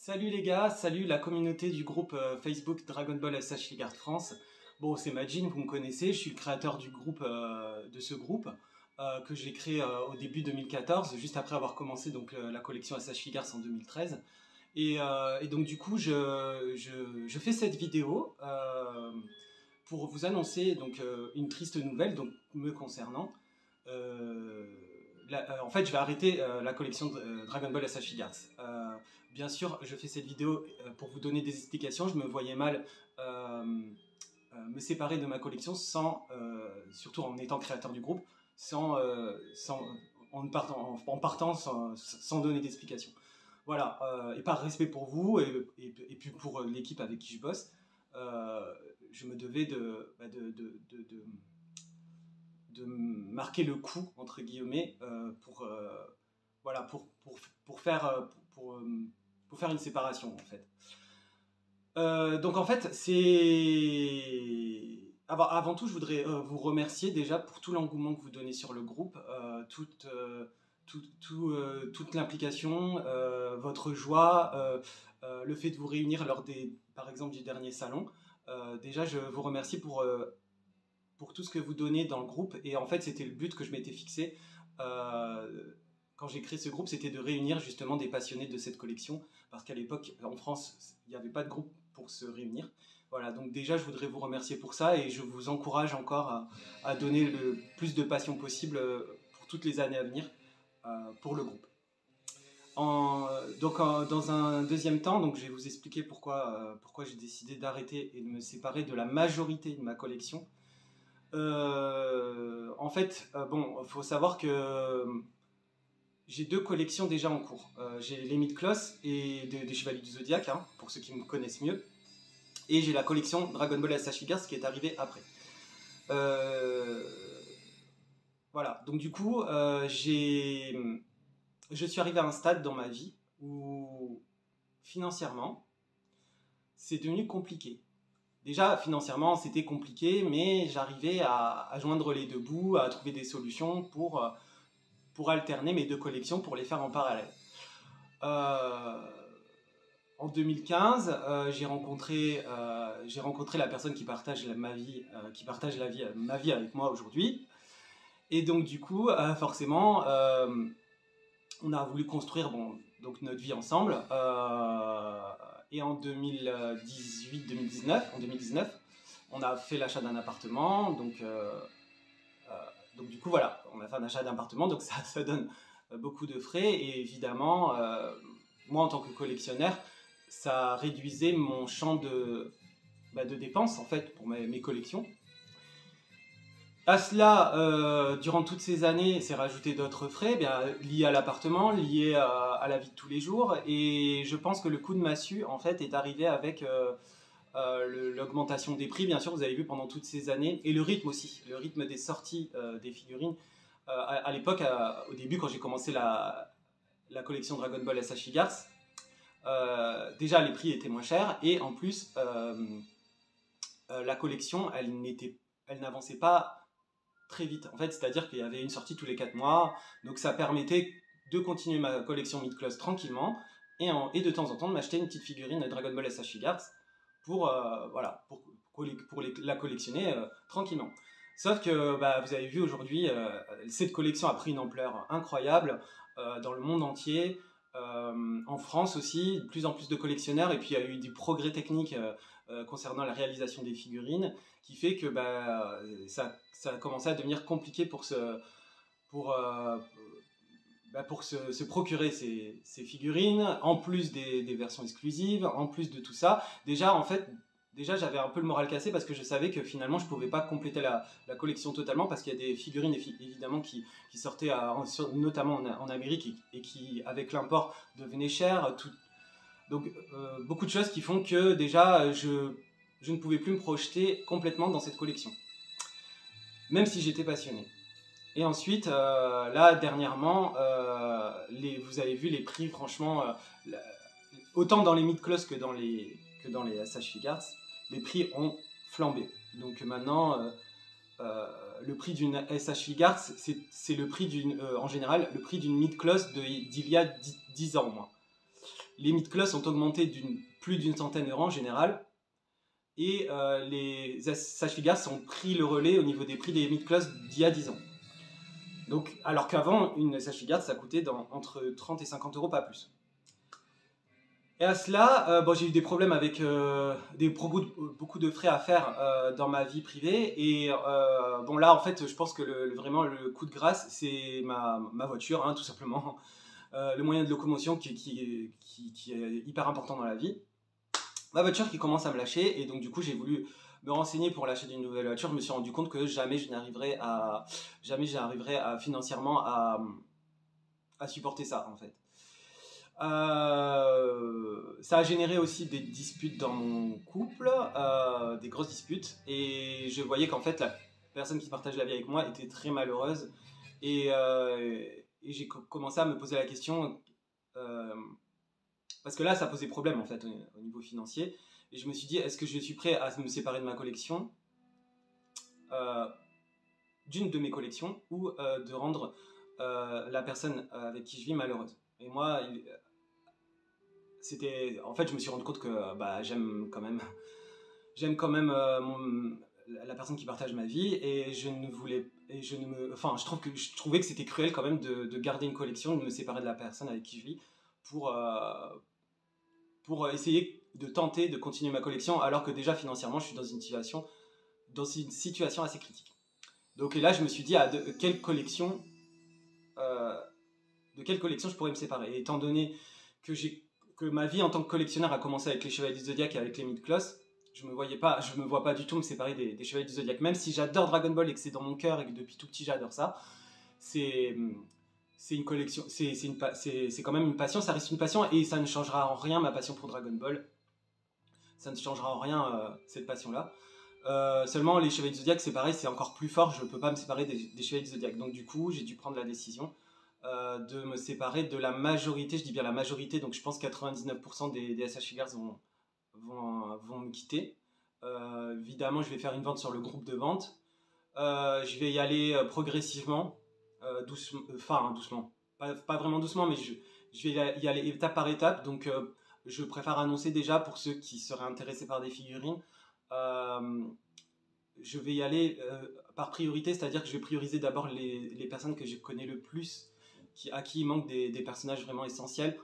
Salut les gars, salut la communauté du groupe Facebook Dragon Ball SH Figart France. Bon, c'est Majin, vous me connaissez, je suis le créateur du groupe, de ce groupe que j'ai créé au début 2014, juste après avoir commencé donc, la collection SH Figars en 2013. Et donc du coup, je fais cette vidéo pour vous annoncer donc, une triste nouvelle donc, me concernant. En fait, je vais arrêter la collection de Dragon Ball SH Figars. Bien sûr, je fais cette vidéo pour vous donner des explications. Je me voyais mal me séparer de ma collection sans, surtout en étant créateur du groupe, en partant sans donner d'explications. Voilà, et par respect pour vous et puis pour l'équipe avec qui je bosse, je me devais de marquer le coup, entre guillemets, voilà, pour faire une séparation, en fait. Donc, en fait, avant tout, je voudrais vous remercier déjà pour tout l'engouement que vous donnez sur le groupe, toute l'implication, votre joie, le fait de vous réunir lors par exemple, du dernier salon. Déjà, je vous remercie pour tout ce que vous donnez dans le groupe. Et en fait, c'était le but que je m'étais fixé quand j'ai créé ce groupe, c'était de réunir justement des passionnés de cette collection. Parce qu'à l'époque, en France, il n'y avait pas de groupe pour se réunir. Voilà, donc déjà, je voudrais vous remercier pour ça. Et je vous encourage encore à donner le plus de passion possible pour toutes les années à venir pour le groupe. Dans un deuxième temps, donc, je vais vous expliquer pourquoi j'ai décidé d'arrêter et de me séparer de la majorité de ma collection. En fait, bon, il faut savoir que j'ai deux collections déjà en cours. J'ai les Mid-Cloth et des Chevaliers du Zodiaque, hein, pour ceux qui me connaissent mieux. Et j'ai la collection Dragon Ball SH Figars qui est arrivée après. Voilà, donc du coup, je suis arrivé à un stade dans ma vie où financièrement, c'est devenu compliqué. Déjà, financièrement, c'était compliqué, mais j'arrivais à joindre les deux bouts, à trouver des solutions pour alterner mes deux collections, pour les faire en parallèle. En 2015, j'ai rencontré la personne qui partage ma vie avec moi aujourd'hui. Et donc, du coup, forcément, on a voulu construire donc notre vie ensemble. Et en 2019, on a fait l'achat d'un appartement. Donc du coup, voilà, on a fait un achat d'appartement. Donc ça donne beaucoup de frais. Et évidemment, moi, en tant que collectionneur, ça réduisait mon champ de dépenses, en fait, pour mes collections. À cela, durant toutes ces années, s'est rajouté d'autres frais liés à l'appartement, liés à la vie de tous les jours. Et je pense que le coup de massue, en fait, est arrivé avec l'augmentation des prix, bien sûr, vous avez vu pendant toutes ces années. Et le rythme aussi, le rythme des sorties des figurines. À l'époque, au début, quand j'ai commencé la collection Dragon Ball SH Figars, déjà, les prix étaient moins chers. Et en plus, la collection, elle n'avançait pas très vite, en fait, c'est-à-dire qu'il y avait une sortie tous les 4 mois, donc ça permettait de continuer ma collection Mid-Cloth tranquillement, et de temps en temps de m'acheter une petite figurine de Dragon Ball SH Figars pour la collectionner tranquillement. Sauf que vous avez vu aujourd'hui, cette collection a pris une ampleur incroyable dans le monde entier, en France aussi, de plus en plus de collectionneurs, et puis il y a eu des progrès techniques concernant la réalisation des figurines, qui fait que ça a commencé à devenir compliqué pour se procurer ces figurines, en plus des versions exclusives, en plus de tout ça. Déjà, j'avais un peu le moral cassé parce que je savais que finalement, je ne pouvais pas compléter la collection totalement, parce qu'il y a des figurines, évidemment, qui sortaient notamment en Amérique et qui, avec l'import, devenaient chères. Donc, beaucoup de choses qui font que déjà, je ne pouvais plus me projeter complètement dans cette collection, même si j'étais passionné. Et ensuite, là, dernièrement, vous avez vu les prix, franchement, autant dans les Mid-Cloth que dans les SH Figars, les prix ont flambé. Donc maintenant, le prix d'une SH Figars, c'est le prix en général, le prix d'une Mid-Cloth d'il y a 10 ans au moins. les mid-class ont augmenté plus d'une centaine d'euros en général. Et les Sage Figures ont pris le relais au niveau des prix des mid-class d'il y a 10 ans. Donc, alors qu'avant, une Sage Figure, ça coûtait entre 30 et 50 euros, pas plus. Et à cela, bon, j'ai eu des problèmes avec beaucoup de frais à faire dans ma vie privée. Et bon, là, en fait, je pense que vraiment le coup de grâce, c'est ma voiture, hein, tout simplement. Le moyen de locomotion qui est hyper important dans la vie. Ma voiture qui commence à me lâcher. Et donc, du coup, j'ai voulu me renseigner pour l'achat d'une nouvelle voiture. Je me suis rendu compte que jamais j'arriverais financièrement à supporter ça, en fait. Ça a généré aussi des disputes dans mon couple, des grosses disputes, et je voyais qu'en fait la personne qui partage la vie avec moi était très malheureuse, et j'ai commencé à me poser la question, parce que là ça posait problème en fait au niveau financier, et je me suis dit, est-ce que je suis prêt à me séparer de ma collection, d'une de mes collections, ou de rendre la personne avec qui je vis malheureuse. Et moi, en fait, je me suis rendu compte que j'aime quand même la personne qui partage ma vie, et je trouvais que c'était cruel quand même de garder une collection, de me séparer de la personne avec qui je vis pour essayer de tenter de continuer ma collection, alors que déjà financièrement je suis dans une situation assez critique. Donc là je me suis dit, de quelle collection je pourrais me séparer, et étant donné que ma vie en tant que collectionneur a commencé avec les Chevaliers du Zodiac et avec les Mid-Class, je me vois pas du tout me séparer des Chevaliers du Zodiac, même si j'adore Dragon Ball et que c'est dans mon cœur et que depuis tout petit j'adore ça. C'est une collection, c'est quand même une passion, ça reste une passion, et ça ne changera en rien ma passion pour Dragon Ball. Ça ne changera en rien cette passion-là. Seulement les Chevaliers du Zodiac, c'est pareil, c'est encore plus fort, je ne peux pas me séparer des Chevaliers du Zodiac. Donc du coup, j'ai dû prendre la décision de me séparer de la majorité, je dis bien la majorité, donc je pense 99% des SH Figures vont me quitter. Évidemment, je vais faire une vente sur le groupe de vente. Je vais y aller progressivement, doucement, pas vraiment doucement, mais je vais y aller étape par étape. Donc je préfère annoncer déjà pour ceux qui seraient intéressés par des figurines. Je vais y aller par priorité, c'est-à-dire que je vais prioriser d'abord les personnes que je connais le plus, à qui il manque des personnages vraiment essentiels,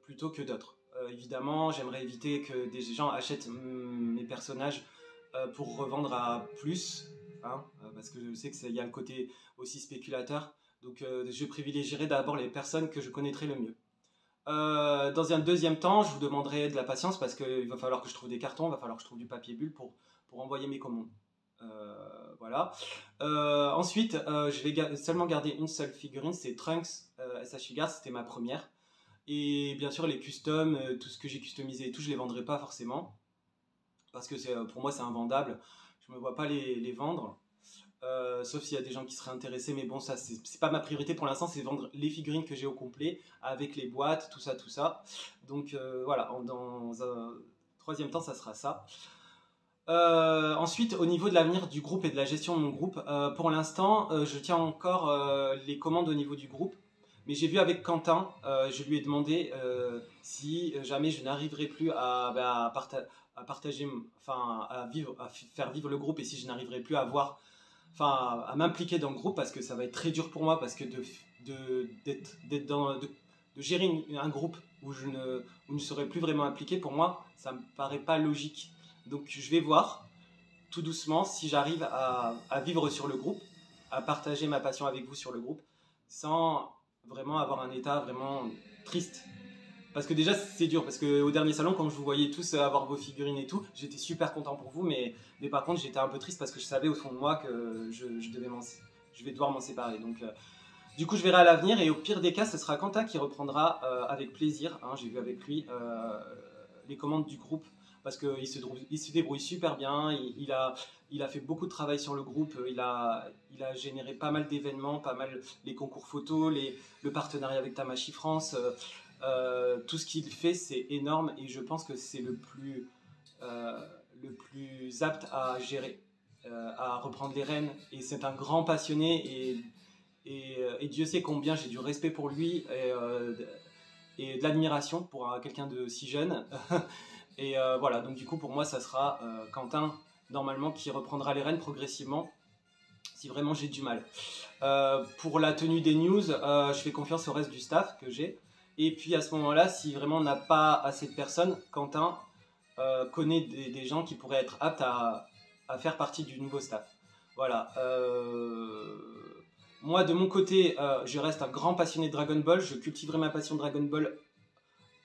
plutôt que d'autres. Évidemment, j'aimerais éviter que des gens achètent mes personnages pour revendre à plus, hein, parce que je sais qu'il y a le côté aussi spéculateur. Donc je privilégierai d'abord les personnes que je connaîtrai le mieux. Dans un deuxième temps, je vous demanderai de la patience, parce qu'il va falloir que je trouve des cartons, il va falloir que je trouve du papier bulle pour envoyer mes commandes. Voilà. Ensuite, je vais seulement garder une seule figurine, c'est Trunks SH Figures, c'était ma première. Et bien sûr, les customs, tout ce que j'ai customisé et tout, je les vendrai pas forcément, parce que pour moi c'est invendable. Je me vois pas les vendre. Sauf s'il y a des gens qui seraient intéressés, mais bon, ça c'est pas ma priorité pour l'instant, c'est vendre les figurines que j'ai au complet, avec les boîtes, tout ça. Donc voilà, dans un troisième temps, ça sera ça. Ensuite, au niveau de l'avenir du groupe et de la gestion de mon groupe, pour l'instant, je tiens encore les commandes au niveau du groupe, mais j'ai vu avec Quentin, je lui ai demandé si jamais je n'arriverais plus à partager, enfin à faire vivre le groupe, et si je n'arriverais plus à m'impliquer dans le groupe, parce que ça va être très dur pour moi, parce que de gérer un groupe où je ne serais plus vraiment impliqué, pour moi ça me paraît pas logique. Donc je vais voir tout doucement si j'arrive à vivre sur le groupe, à partager ma passion avec vous sur le groupe, sans vraiment avoir un état vraiment triste. Parce que déjà c'est dur, parce qu'au dernier salon, quand je vous voyais tous avoir vos figurines et tout, j'étais super content pour vous, mais par contre j'étais un peu triste, parce que je savais au fond de moi que je vais devoir m'en séparer. Donc du coup je verrai à l'avenir, et au pire des cas ce sera Quentin qui reprendra avec plaisir, hein, j'ai vu avec lui les commandes du groupe, parce qu'il se débrouille super bien, il a fait beaucoup de travail sur le groupe, il a généré pas mal d'événements, pas mal les concours photos, le partenariat avec Tamashi France, tout ce qu'il fait c'est énorme, et je pense que c'est le plus apte à gérer, à reprendre les rênes, et c'est un grand passionné, et Dieu sait combien j'ai du respect pour lui, et de l'admiration pour quelqu'un de si jeune. Et voilà, donc du coup pour moi ça sera Quentin normalement qui reprendra les rênes progressivement si vraiment j'ai du mal. Pour la tenue des news, je fais confiance au reste du staff que j'ai. Et puis à ce moment-là, si vraiment on n'a pas assez de personnes, Quentin connaît des gens qui pourraient être aptes à faire partie du nouveau staff. Voilà. Moi, de mon côté, je reste un grand passionné de Dragon Ball. Je cultiverai ma passion de Dragon Ball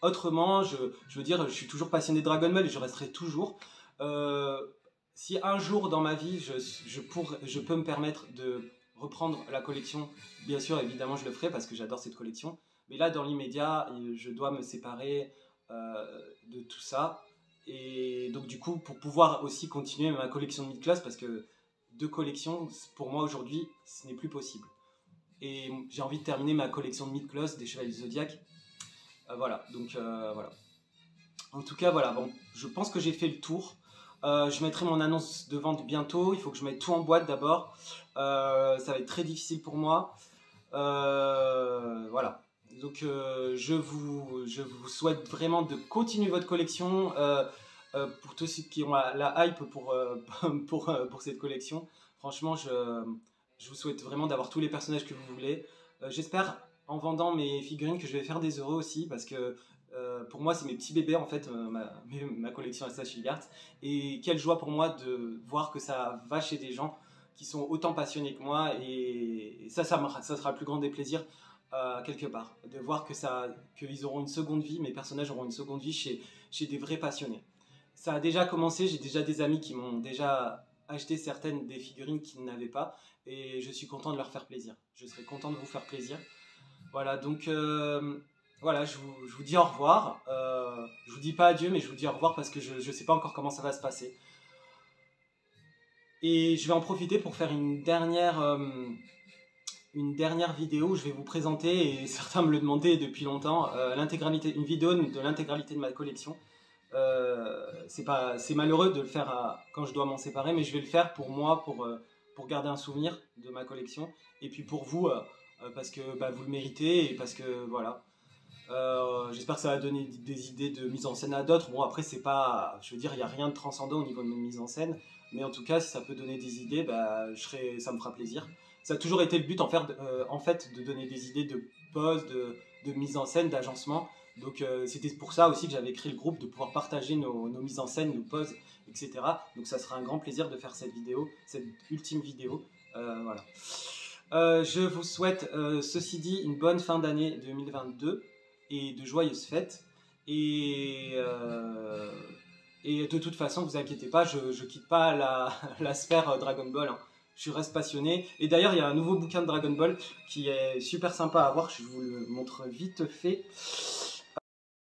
autrement. Je veux dire, je suis toujours passionné de Dragon Ball et je resterai toujours. Si un jour dans ma vie, je peux me permettre de reprendre la collection, bien sûr, évidemment, je le ferai parce que j'adore cette collection. Mais là, dans l'immédiat, je dois me séparer de tout ça. Et donc, du coup, pour pouvoir aussi continuer ma collection de mid-class, parce que 2 collections, pour moi, aujourd'hui, ce n'est plus possible. Et j'ai envie de terminer ma collection de mid-class des Chevaliers du Zodiac. Voilà, donc voilà. En tout cas, voilà, bon, je pense que j'ai fait le tour. Je mettrai mon annonce de vente bientôt. Il faut que je mette tout en boîte d'abord. Ça va être très difficile pour moi. Voilà. Donc je vous souhaite vraiment de continuer votre collection. Pour tous ceux qui ont la hype pour cette collection. Franchement, je vous souhaite vraiment d'avoir tous les personnages que vous voulez. J'espère, en vendant mes figurines, que je vais faire des heureux aussi. Parce que pour moi, c'est mes petits bébés, en fait, ma collection SH Figuarts. Et quelle joie pour moi de voir que ça va chez des gens qui sont autant passionnés que moi. Et ça sera le plus grand des plaisirs, quelque part. De voir qu'ils auront une seconde vie, mes personnages auront une seconde vie chez des vrais passionnés. Ça a déjà commencé, j'ai déjà des amis qui m'ont déjà acheté certaines des figurines qu'ils n'avaient pas. Et je suis content de leur faire plaisir. Je serai content de vous faire plaisir. Voilà, donc... voilà, je vous dis au revoir. Je vous dis pas adieu, mais je vous dis au revoir parce que je ne sais pas encore comment ça va se passer. Et je vais en profiter pour faire une dernière vidéo où je vais vous présenter, et certains me le demandaient depuis longtemps, une vidéo de l'intégralité de ma collection. C'est malheureux de le faire quand je dois m'en séparer, mais je vais le faire pour moi, pour garder un souvenir de ma collection. Et puis pour vous, parce que vous le méritez, et parce que voilà. J'espère que ça va donner des idées de mise en scène à d'autres. Bon, après, c'est pas, je veux dire, il n'y a rien de transcendant au niveau de ma mise en scène, mais en tout cas, si ça peut donner des idées, ça me fera plaisir. Ça a toujours été le but, en fait, de donner des idées de pose, de mise en scène, d'agencement. Donc, c'était pour ça aussi que j'avais créé le groupe, de pouvoir partager nos mises en scène, nos poses, etc. Donc, ça sera un grand plaisir de faire cette ultime vidéo. Voilà. Je vous souhaite, ceci dit, une bonne fin d'année 2022. Et de joyeuses fêtes. Et de toute façon, vous inquiétez pas, je quitte pas la sphère Dragon Ball. Hein. Je reste passionné. Et d'ailleurs, il y a un nouveau bouquin de Dragon Ball qui est super sympa à voir. Je vous le montre vite fait.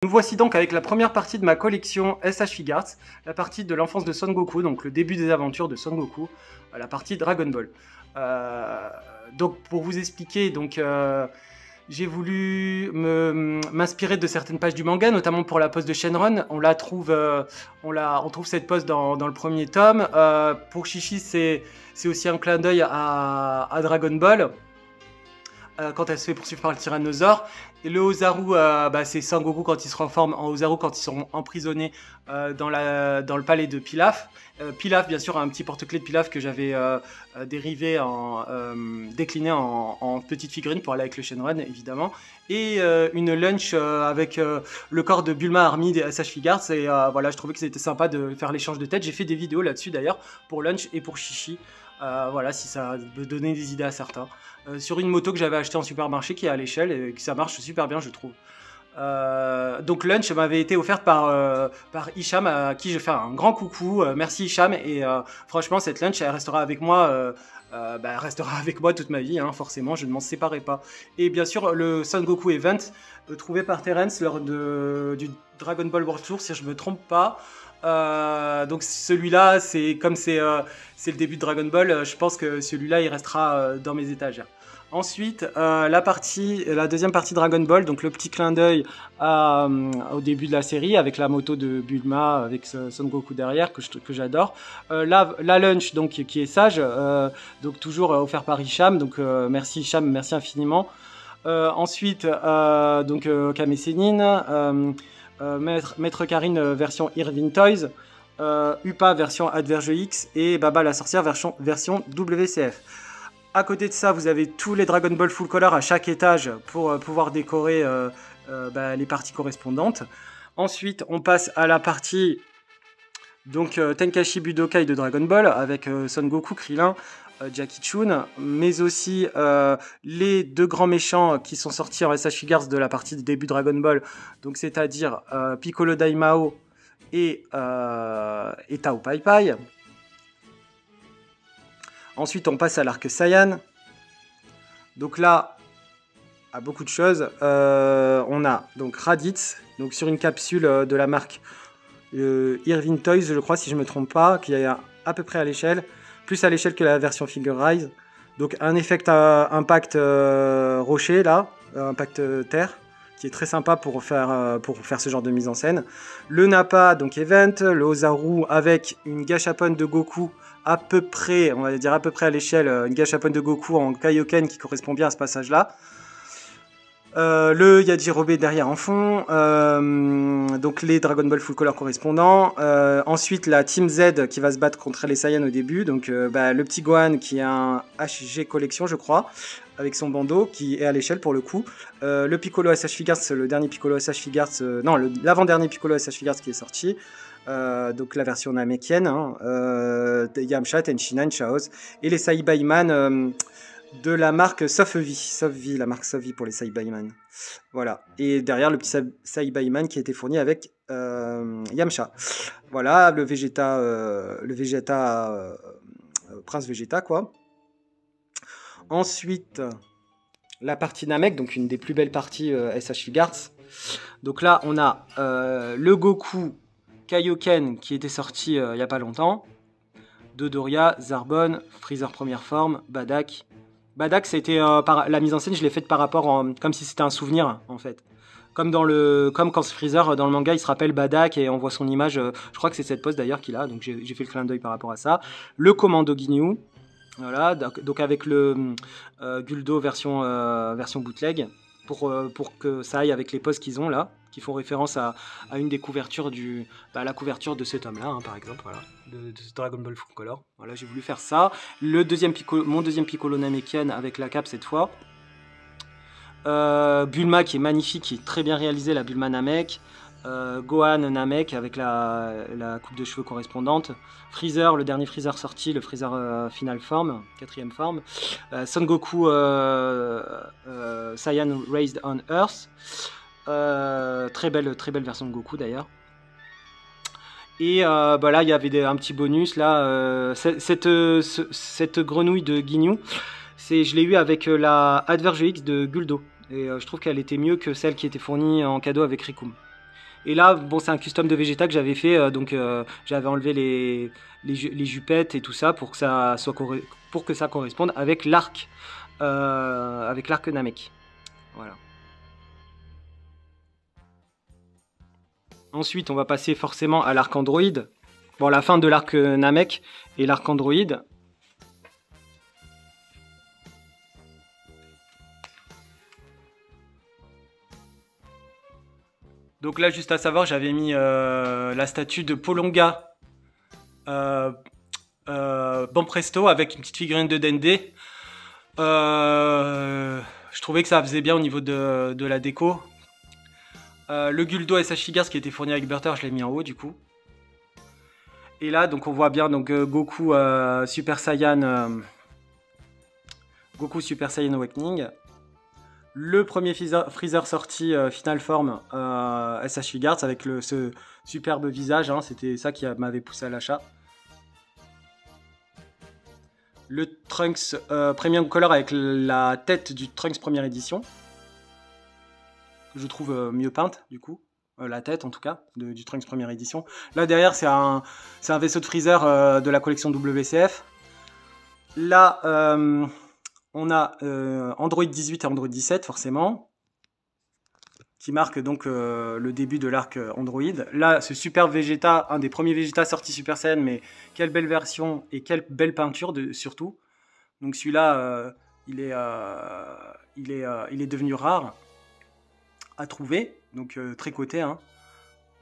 Nous voici donc avec la première partie de ma collection SH Figuarts, la partie de l'enfance de Son Goku, donc le début des aventures de Son Goku, la partie Dragon Ball. Donc pour vous expliquer, donc j'ai voulu m'inspirer de certaines pages du manga, notamment pour la pose de Shenron. On trouve cette pose dans le premier tome. Pour Chi-Chi, c'est aussi un clin d'œil à Dragon Ball, quand elle se fait poursuivre par le tyrannosaure. Et le Ozaru, c'est Sangoku quand il se transforme en Ozaru quand ils sont emprisonnés dans le palais de Pilaf. Pilaf, bien sûr, un petit porte-clés de Pilaf que j'avais décliné en petite figurine pour aller avec le Shenron, évidemment. Et une lunch avec le corps de Bulma Army des SH Figuarts. Et voilà, je trouvais que c'était sympa de faire l'échange de tête. J'ai fait des vidéos là-dessus d'ailleurs, pour lunch et pour Chi-Chi. Voilà, si ça peut donner des idées à certains. Sur une moto que j'avais achetée en supermarché qui est à l'échelle et que ça marche super bien, je trouve. Donc lunch m'avait été offerte par Hicham, à qui je fais un grand coucou. Merci Hicham, et franchement cette lunch elle restera avec moi. Elle restera avec moi toute ma vie, hein, forcément, je ne m'en séparerai pas. Et bien sûr le Son Goku Event trouvé par Terence lors du Dragon Ball World Tour, si je ne me trompe pas. Donc celui-là, c'est le début de Dragon Ball, je pense que celui-là il restera dans mes étagères. Ensuite, la deuxième partie Dragon Ball, donc le petit clin d'œil au début de la série avec la moto de Bulma avec Son Goku derrière que j'adore. La lunch donc qui est sage, donc toujours offert par Hicham, donc merci Hicham, merci infiniment. Ensuite, donc Kame Sennin, Maître Karine version Irving Toys, Upa version Adverge X et Baba la sorcière version WCF. À côté de ça, vous avez tous les Dragon Ball Full Color à chaque étage pour pouvoir décorer les parties correspondantes. Ensuite, on passe à la partie donc Tenkaichi Budokai de Dragon Ball avec Son Goku, Krillin, Jackie Chun, mais aussi les deux grands méchants qui sont sortis en SH Figures de la partie de début Dragon Ball, donc c'est-à-dire Piccolo Daimao et Tao Pai Pai. Ensuite, on passe à l'arc Saiyan. Donc là, à beaucoup de choses. On a donc Raditz, donc sur une capsule de la marque Irving Toys, je crois, si je ne me trompe pas, qui est à peu près à l'échelle, plus à l'échelle que la version Figure Rise. Donc un effect impact rocher, là, impact terre, qui est très sympa pour faire ce genre de mise en scène. Le Nappa, donc Event, le Ozaru avec une Gashapon de Goku, à peu près, on va dire à peu près à l'échelle, une Gashapon de Goku en Kaioken qui correspond bien à ce passage-là. Le Yajirobe derrière en fond, donc les Dragon Ball Full Color correspondants. Ensuite la Team Z qui va se battre contre les Saiyans au début, donc le petit Gohan qui est un HG collection je crois, avec son bandeau qui est à l'échelle pour le coup. Le Piccolo SH Figures, le dernier Piccolo SH Figures, non l'avant-dernier Piccolo SH Figures qui est sorti. Donc la version namekienne, Yamcha, Tenshinhan, Chaos et les Saibaiman de la marque Sofvi, la marque Sofvi pour les Saibaiman. Voilà. Et derrière le petit Saibaiman qui a été fourni avec Yamcha. Voilà, le Vegeta, Prince Vegeta quoi. Ensuite, la partie Namek, donc une des plus belles parties SH Figures. Donc là, on a le Goku Kaioken qui était sorti il n'y a pas longtemps. Dodoria, Zarbon, Freezer première forme, Badak. Badak, c'était la mise en scène, je l'ai faite par rapport comme si c'était un souvenir en fait. Comme quand Freezer dans le manga, il se rappelle Badak et on voit son image. Je crois que c'est cette pose d'ailleurs qu'il a, donc j'ai fait le clin d'œil par rapport à ça. Le Commando Ginyu, voilà, donc avec le Guldo version bootleg pour que ça aille avec les poses qu'ils ont là, qui font référence à une des couvertures la couverture de cet homme là, hein, par exemple, voilà, de Dragon Ball Full Color. Voilà, j'ai voulu faire ça. Mon deuxième Piccolo Namekian avec la cape cette fois. Bulma qui est magnifique, qui est très bien réalisée, la Bulma Namek. Gohan Namek avec la coupe de cheveux correspondante. Freezer, le dernier Freezer sorti, le Freezer Final Form, 4ème forme. Son Goku Saiyan Raised on Earth. Très belle version de Goku d'ailleurs. Et là il y avait un petit bonus là. Cette grenouille de Ginyu, je l'ai eu avec la Adverge X de Guldo. Et je trouve qu'elle était mieux que celle qui était fournie en cadeau avec Rikum. Et là, bon, c'est un custom de Vegeta que j'avais fait, j'avais enlevé les jupettes et tout ça pour que ça corresponde avec l'arc Namek. Voilà. Ensuite, on va passer forcément à l'arc Android. Bon, la fin de l'arc Namek et l'arc Android. Donc là, juste à savoir, j'avais mis la statue de Polonga Banpresto avec une petite figurine de Dende. Je trouvais que ça faisait bien au niveau de la déco. Le Guldo SH Figures qui était fourni avec Burter, je l'ai mis en haut du coup. Et là, donc on voit bien donc Goku Super Saiyan Awakening. Le premier Freezer sorti Final Form SH Figures avec ce superbe visage, hein, c'était ça qui m'avait poussé à l'achat. Le Trunks Premium Color avec la tête du Trunks première édition. Je trouve mieux peinte du coup. La tête en tout cas, du Trunks première édition. Là derrière c'est un vaisseau de Freezer de la collection WCF. Là on a Android 18 et Android 17 forcément, qui marque donc le début de l'arc Android. Là ce super Vegeta, un des premiers Vegeta sortis Super Saiyan, mais quelle belle version et quelle belle peinture surtout. Donc celui-là il est devenu rare à trouver, donc très coté, hein.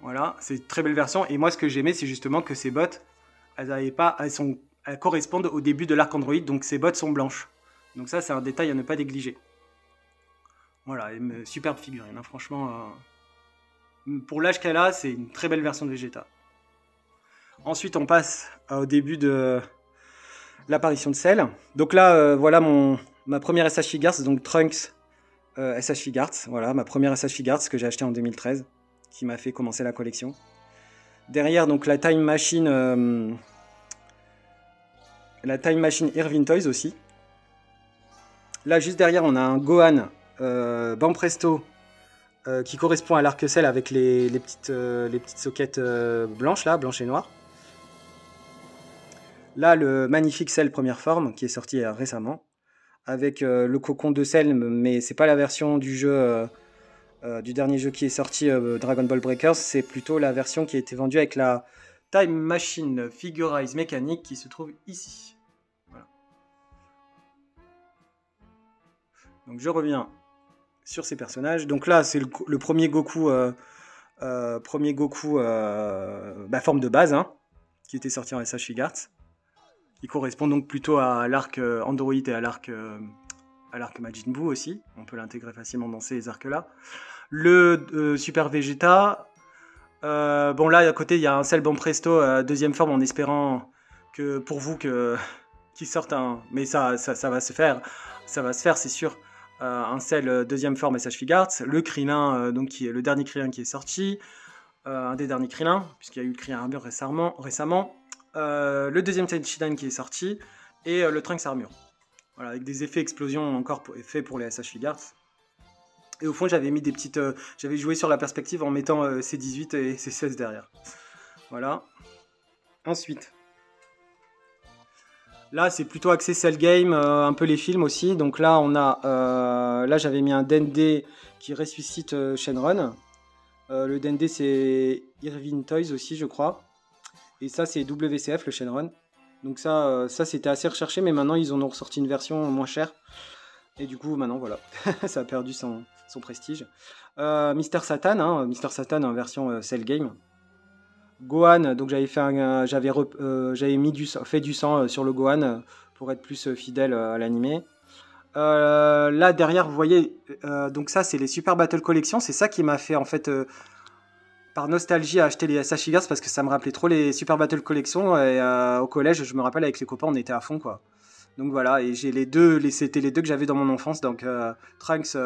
Voilà, c'est une très belle version. Et moi, ce que j'aimais, c'est justement que ces bottes, elles correspondent au début de l'arc Android, donc ces bottes sont blanches. Donc ça, c'est un détail à ne pas négliger. Voilà, une superbe figurine, hein, franchement. Pour l'âge qu'elle a, c'est une très belle version de Vegeta. Ensuite, on passe au début de l'apparition de Cell. Donc là, voilà ma première SH Figures, donc Trunks SH Figures. Voilà, ma première SH Figures que j'ai acheté en 2013, qui m'a fait commencer la collection. Derrière, donc la Time Machine Irving Toys aussi. Là, juste derrière, on a un Gohan Banpresto qui correspond à l'arc Cell avec les petites sockets blanches, là, blanches et noires. Là, le magnifique Cell première forme qui est sorti récemment avec le cocon de Cell, mais c'est pas la version du jeu du dernier jeu qui est sorti, Dragon Ball Breakers. C'est plutôt la version qui a été vendue avec la Time Machine Figurize mécanique qui se trouve ici. Voilà. Donc je reviens sur ces personnages. Donc là, c'est le premier Goku, forme de base, hein, qui était sorti en SH Figures, qui correspond donc plutôt à l'arc Android et à l'arc Majin Buu aussi. On peut l'intégrer facilement dans ces arcs-là. Le Super Vegeta. Bon, là, à côté, il y a un Cell Banpresto, deuxième forme, en espérant que pour vous qu'il sorte un. Mais ça va se faire. Ça va se faire, c'est sûr. Un Cell deuxième forme SH Figures. Le Krillin, donc qui est le dernier Krillin qui est sorti. Un des derniers Krillin, puisqu'il y a eu le Krillin Armure récemment. Le deuxième Tenshinhan qui est sorti. Et le Trunks Armure. Voilà, avec des effets explosion encore faits pour les SH Figures. Et au fond, j'avais mis des petites. J'avais joué sur la perspective en mettant C18 et C16 derrière. Voilà. Ensuite. Là, c'est plutôt axé Cell Game, un peu les films aussi. Donc là, on a. Là, j'avais mis un Dende qui ressuscite Shenron. Le Dende, c'est Irving Toys aussi, je crois. Et ça, c'est WCF, le Shenron. Donc ça c'était assez recherché, mais maintenant, ils en ont ressorti une version moins chère. Et du coup, maintenant, voilà. Ça a perdu son prestige. Mister Satan, hein, Mister Satan en version Cell Game. Gohan, donc j'avais fait du sang sur le Gohan pour être plus fidèle à l'animé. Là derrière, vous voyez, donc ça c'est les Super Battle Collection. C'est ça qui m'a fait en fait, par nostalgie, acheter les SH Figures parce que ça me rappelait trop les Super Battle Collection. Et au collège, je me rappelle avec les copains, on était à fond quoi. Donc voilà, et j'ai c'était les deux que j'avais dans mon enfance, donc Trunks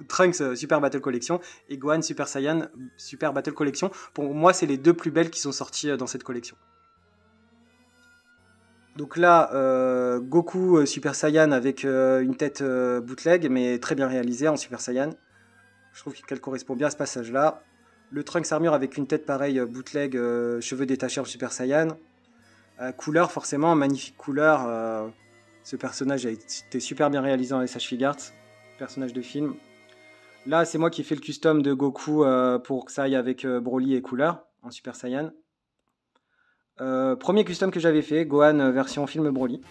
Trunks Super Battle Collection et Gohan Super Saiyan Super Battle Collection. Pour moi, c'est les deux plus belles qui sont sorties dans cette collection. Donc là, Goku Super Saiyan avec une tête bootleg, mais très bien réalisée en Super Saiyan. Je trouve qu'elle correspond bien à ce passage-là. Le Trunks Armure avec une tête pareille bootleg, cheveux détachés en Super Saiyan. Couleur, forcément, magnifique couleur. Ce personnage a été super bien réalisé en SH Figures, personnage de film. Là, c'est moi qui ai fait le custom de Goku pour que ça aille avec Broly et couleur en Super Saiyan. Premier custom que j'avais fait, Gohan version film Broly.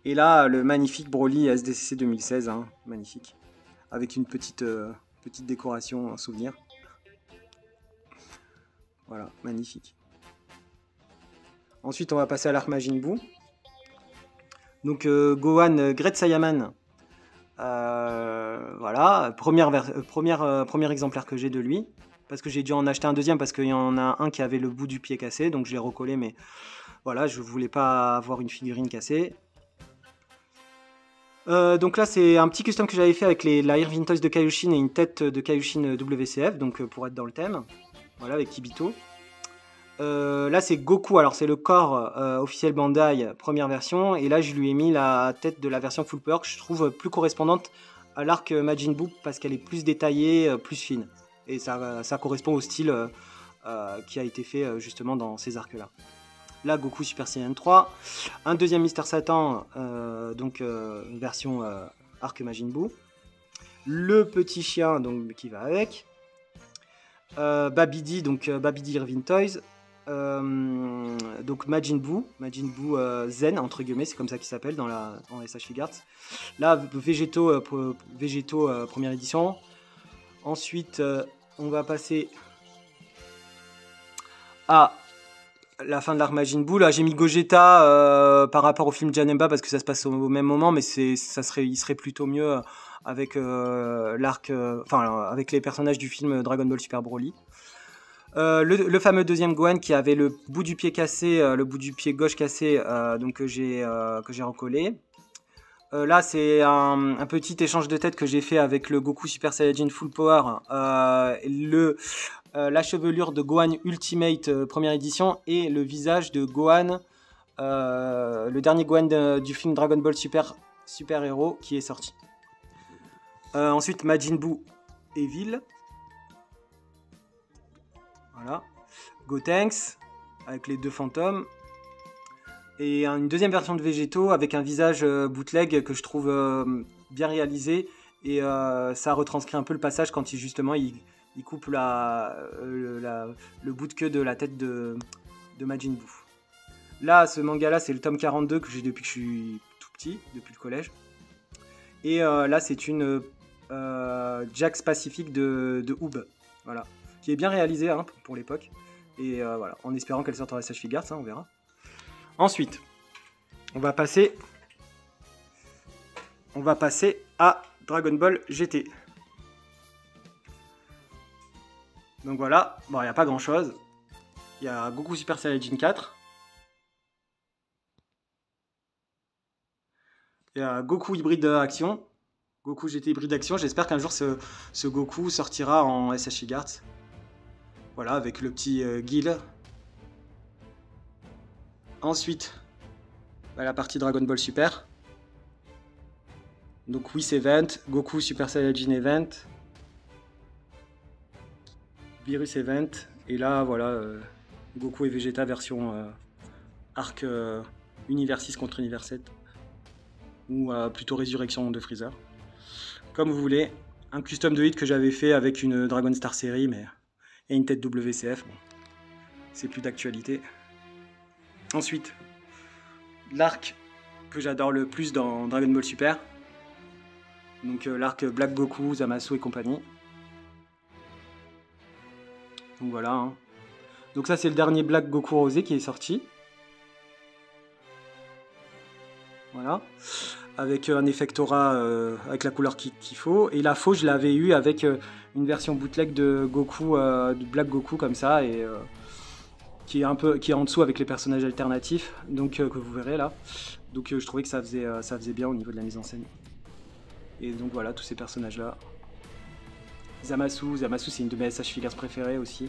Et là, le magnifique Broly SDCC 2016, hein, magnifique, avec une petite décoration en souvenir. Voilà, magnifique. Ensuite, on va passer à l'arc Majin Buu. Donc, Gohan Great Saiyaman. Voilà, premier exemplaire que j'ai de lui. Parce que j'ai dû en acheter un deuxième parce qu'il y en a un qui avait le bout du pied cassé. Donc, je l'ai recollé, mais voilà, je voulais pas avoir une figurine cassée. Donc là, c'est un petit custom que j'avais fait avec la Irving Toys de Kaioshin et une tête de Kaioshin WCF. Donc, pour être dans le thème. Voilà, avec Kibito. Là c'est Goku, alors c'est le corps officiel Bandai première version, et là je lui ai mis la tête de la version Full Power que je trouve plus correspondante à l'arc Majin Buu parce qu'elle est plus détaillée, plus fine, et ça correspond au style qui a été fait justement dans ces arcs là. Là Goku Super Saiyan 3, un deuxième Mister Satan, donc version arc Majin Buu, le petit chien donc qui va avec, Babidi, donc Babidi Irving Toys. donc Majin Buu Zen, entre guillemets, c'est comme ça qu'il s'appelle dans SH Figuarts. Là, Végétaux, première édition. Ensuite, on va passer à la fin de l'arc Majin Buu. Là, j'ai mis Gogeta par rapport au film Janemba parce que ça se passe au même moment, mais il serait plutôt mieux avec l'arc, avec les personnages du film Dragon Ball Super Broly. Le fameux deuxième Gohan qui avait le bout du pied cassé, le bout du pied gauche cassé, donc que j'ai recollé. Là, c'est un petit échange de tête que j'ai fait avec le Goku Super Saiyajin Full Power, la chevelure de Gohan Ultimate première édition et le visage de Gohan, le dernier Gohan du film Dragon Ball Super Hero qui est sorti. Ensuite, Majin Buu Evil. Voilà. Gotenks avec les deux fantômes. Et une deuxième version de Végétaux avec un visage bootleg que je trouve bien réalisé. Et ça retranscrit un peu le passage quand il coupe le bout de queue de la tête de Majin Buu. Là, ce manga-là, c'est le tome 42 que j'ai depuis que je suis tout petit, depuis le collège. Et là, c'est une Jax Pacific de Oob. Voilà. Qui est bien réalisée hein, pour l'époque. Et voilà, en espérant qu'elle sorte en SH Figuarts, on verra. Ensuite, on va passer à Dragon Ball GT. Donc voilà, bon, il n'y a pas grand chose. Il y a Goku Super Saiyajin 4. Il y a Goku Hybride Action. Goku GT Hybride Action. J'espère qu'un jour ce Goku sortira en SH Figuarts. Voilà, avec le petit Guile. Ensuite, la partie Dragon Ball Super. Donc Whis Event, Goku Super Saiyajin Event, Virus Event, et là voilà, Goku et Vegeta version arc Univers 6 contre Univers 7, ou plutôt Résurrection de Freezer. Comme vous voulez, un custom de hit que j'avais fait avec une Dragon Star série, et une tête WCF, bon, c'est plus d'actualité. Ensuite, l'arc que j'adore le plus dans Dragon Ball Super, donc l'arc Black Goku, Zamasu et compagnie. Donc voilà. Hein. Donc ça c'est le dernier Black Goku rosé qui est sorti. Voilà. Avec un effectora avec la couleur qu'il faut. Et la faux je l'avais eu avec une version bootleg de Goku, de Black Goku comme ça. Et qui est en dessous avec les personnages alternatifs. Donc que vous verrez là. Donc je trouvais que ça faisait bien au niveau de la mise en scène. Et donc voilà, tous ces personnages-là. Zamasu c'est une de mes SH Figures préférées aussi.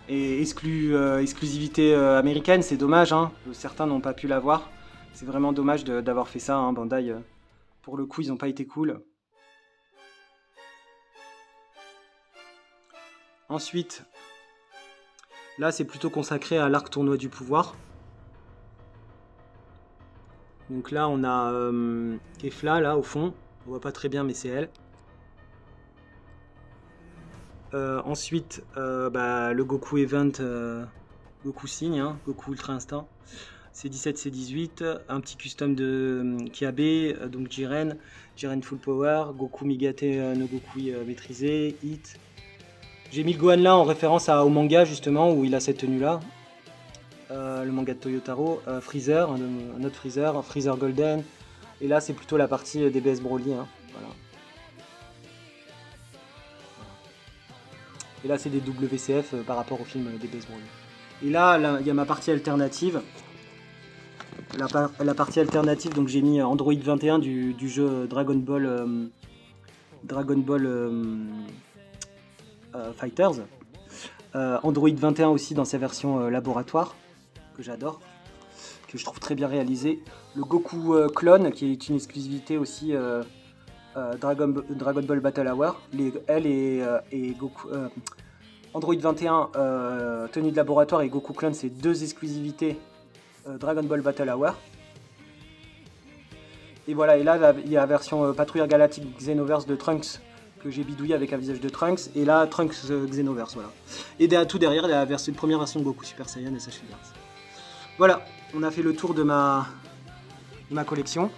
Et exclusivité américaine, c'est dommage, hein. Certains n'ont pas pu l'avoir. C'est vraiment dommage d'avoir fait ça, hein. Bandai, pour le coup, ils n'ont pas été cool. Ensuite, là c'est plutôt consacré à l'arc tournoi du pouvoir. Donc là on a Kefla là au fond, on voit pas très bien mais c'est elle. Ensuite le Goku Event, Goku Signe, hein, Goku Ultra Instinct, C17, C18, un petit custom de Kiabe, donc Jiren Full Power, Goku Migate no Goku maîtrisé, Hit. J'ai mis le Gohan là en référence au manga justement où il a cette tenue là. Le manga de Toyotaro, Freezer, un autre Freezer, Freezer Golden, et là c'est plutôt la partie DBS Broly, hein. Voilà. Et là c'est des WCF par rapport au film DBS Broly. Et là il y a ma partie alternative, la partie alternative, donc j'ai mis Android 21 du jeu Dragon Ball Fighters, Android 21 aussi dans sa version laboratoire, que j'adore, que je trouve très bien réalisé. Le Goku Clone, qui est une exclusivité aussi Dragon Ball Battle Hour. Elle et Goku, Android 21, tenue de laboratoire, et Goku Clone, c'est deux exclusivités Dragon Ball Battle Hour. Et voilà, et là il y a la version Patrouilleur Galactique Xenoverse de Trunks que j'ai bidouillé avec un visage de Trunks, et là Trunks Xenoverse, voilà. Et tout derrière, la première version de Goku Super Saiyan SH Figures. Voilà, on a fait le tour de ma collection.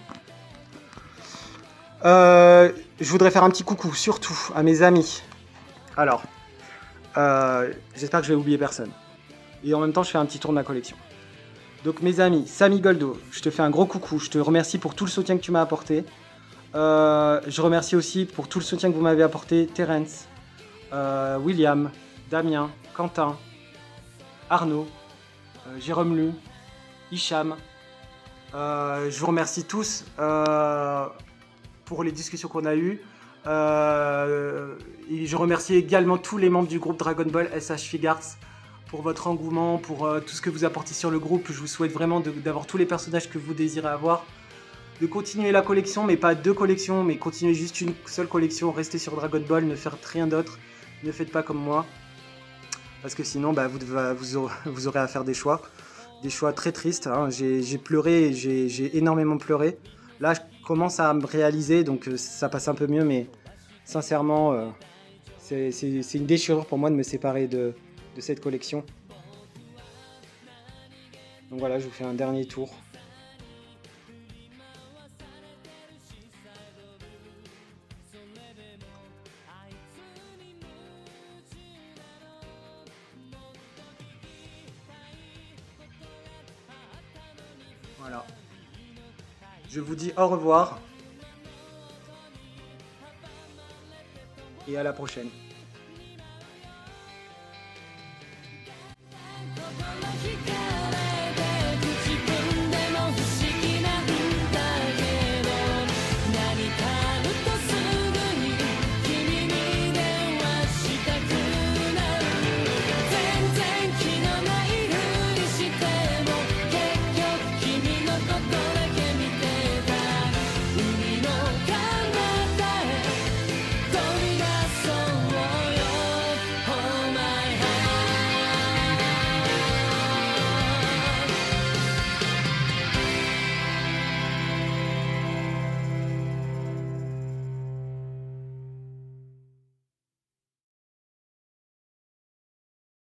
Je voudrais faire un petit coucou, surtout à mes amis. Alors, j'espère que je vais oublier personne. Et en même temps, je fais un petit tour de ma collection. Donc mes amis, Samy Goldo, je te fais un gros coucou. Je te remercie pour tout le soutien que tu m'as apporté. Je remercie aussi pour tout le soutien que vous m'avez apporté Terence, William, Damien, Quentin, Arnaud, Jérôme Lu, Hicham. Je vous remercie tous pour les discussions qu'on a eues. Et je remercie également tous les membres du groupe Dragon Ball SH Figures pour votre engouement, pour tout ce que vous apportez sur le groupe. Je vous souhaite vraiment d'avoir tous les personnages que vous désirez avoir. De continuer la collection, mais pas deux collections, mais continuer juste une seule collection. Restez sur Dragon Ball, ne faites rien d'autre. Ne faites pas comme moi. Parce que sinon, bah, vous aurez à faire des choix. Des choix très tristes. Hein. J'ai pleuré, j'ai énormément pleuré. Là, je commence à me réaliser, donc ça passe un peu mieux, mais sincèrement, c'est une déchirure pour moi de me séparer de cette collection. Donc voilà, je vous fais un dernier tour. Voilà. Je vous dis au revoir. Et à la prochaine.